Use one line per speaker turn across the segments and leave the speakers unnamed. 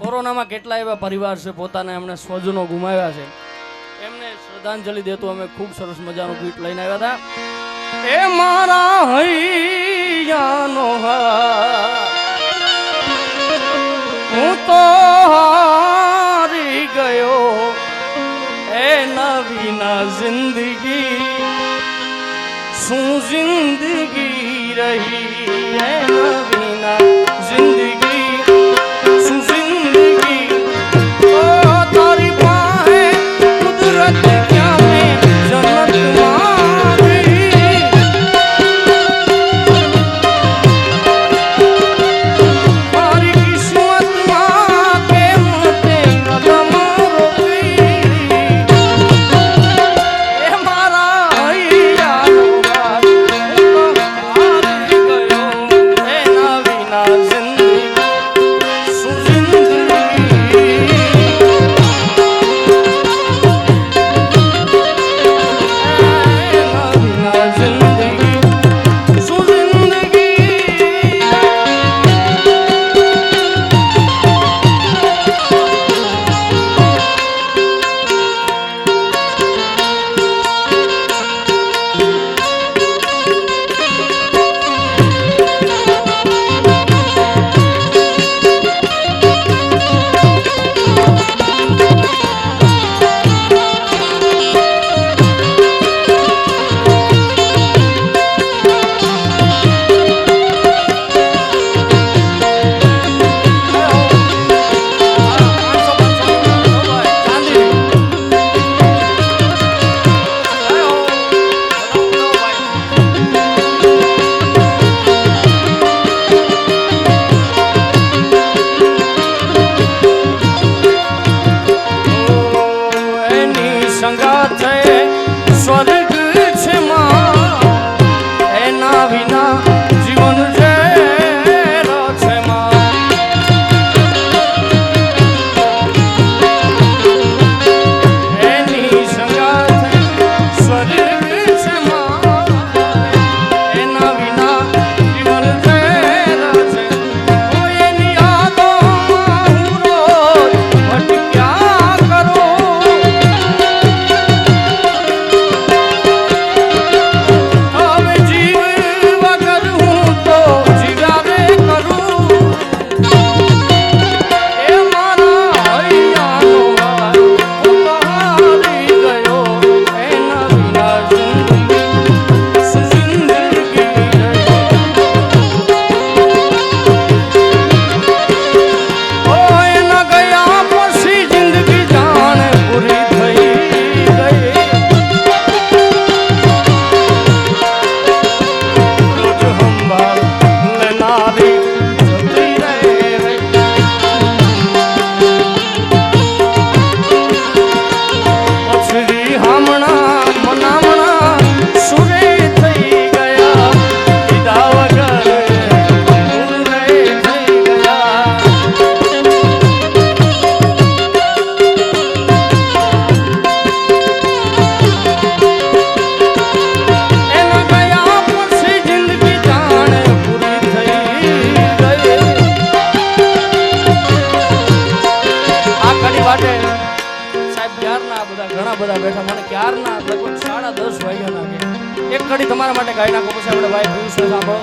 કોરોનામાં કેટલા એવા પરિવાર છે પોતાના એમણે સ્વજનો ગુમાવ્યા છે એમને શ્રદ્ધાંજલિ દેતું અમે ખૂબ સરસ મજાનું ગીત લઈને આવ્યા હતા એ મારા હૈયાનો હું તો હારી ગયો એ નવીના જિંદગી શું જિંદગી રહી એ નવીના જિંદગી શું જિંદગી ઓ તારી પાસે કુદરત ક્યાં મેં જન્નત મારી મારી કિસ્મતમાં કેમ તે કદમ રોકી એ મારા હૈયાનો વાત હું તો હારી ગયો એ નવીના જિંદગી શું જિંદગી સ્વર્ગ છે માં એના વિના જીવન ઝેરો છે માં એની સંગાથ સ્વર્ગ છે માં એના વિના જીવન ઝેરો છે એની યાદોમાં હું રોજ ભટક્યા કરું ઘણા બધા બેઠા મને ક્યારના લગભગ 10:30 વાગ્યાના કે એક ઘડી તમારા માટે ગાઈ નાખો પછી આપણે ભાઈ ભૂલ સાંભળો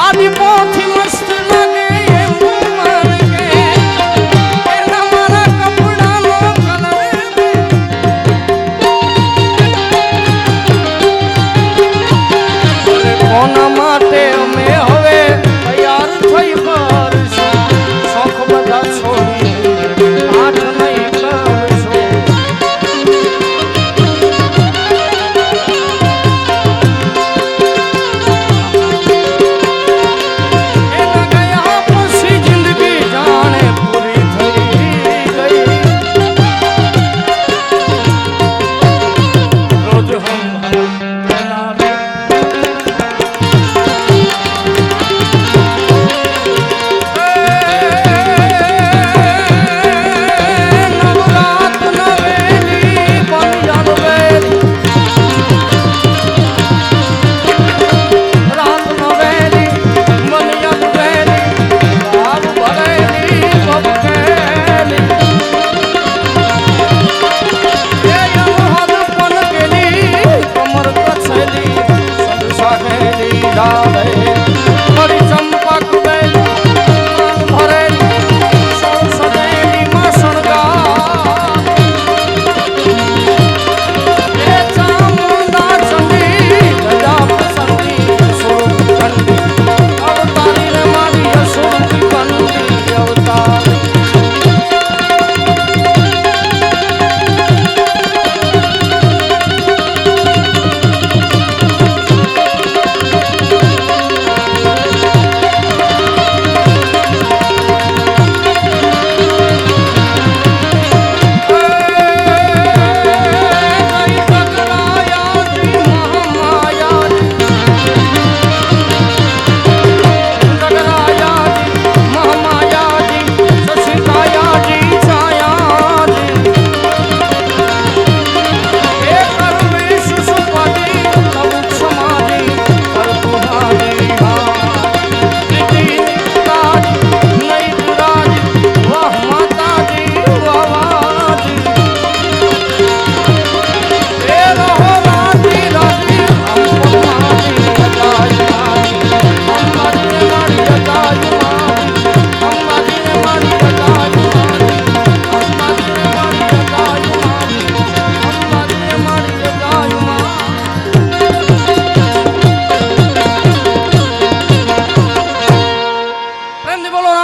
આદિ પોથી મસ્ત લાગે એમ માર કે એના મારા કપડાનો કલર કોના માટે અમે હવે તૈયાર થઈ પરશું શોખ બધા છોડી આઠ નહીં એના ગયા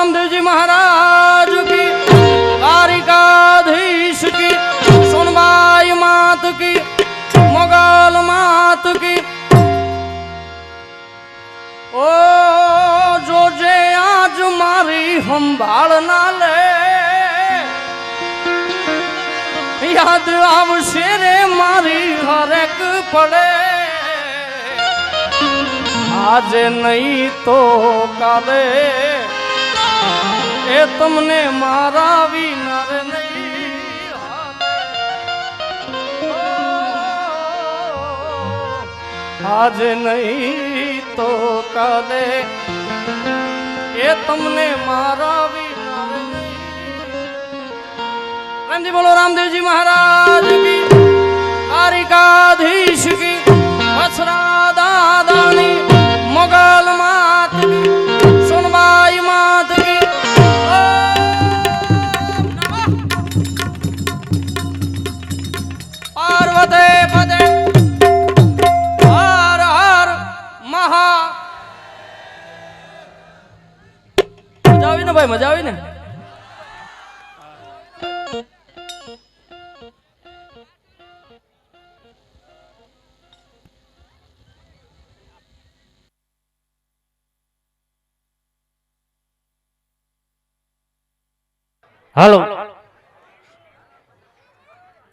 रामदेव जी महाराज की, द्वारिकाधीश की, सोनबाई मात की, मोगल मात की। ओ जो जे आज मारी संभाल ना ले, याद आवशे रे मारी हरेक पड़े। आज नहीं तो काले ए तुमने मारा विनर नहीं हाले। आज नहीं तो काले ए तुमने मारा विनर नहीं। राम जी बोलो रामदेव जी महाराज की, द्वारिकाधीश की, वत्सरा दादानी, मोगल मात की, सोनबाई मात की। पार्वती पदे हर हर महा। मजा आई ना भाई, मजा आई ना।
हेलो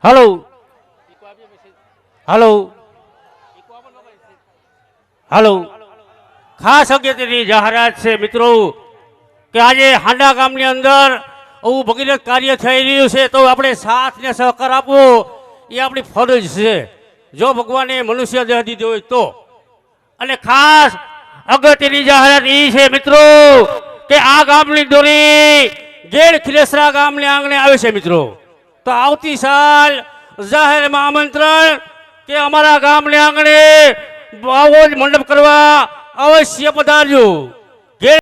हेलो हेलो हेलो खास અગત્યની જાહેરાત છે મિત્રો કે આજે હાંડા ગામની અંદર એવું ભગીરથ કાર્ય થઈ રહ્યું છે તો આપણે સાથ ને સહકાર આપવો એ આપણી ફરજ છે જો ભગવાને મનુષ્ય દેહ દીધો હોય તો। અને ખાસ અગત્યની જાહેરાત એ છે મિત્રો કે આ ગામની દોરી ગેડ ખિલેસરા ગામને આંગણે આવે છે મિત્રો। તો આવતી સાલ જાહેરમાં આમંત્રણ કે અમારા ગામને આંગણે આવો જ મંડપ કરવા અવશ્ય પધારજો।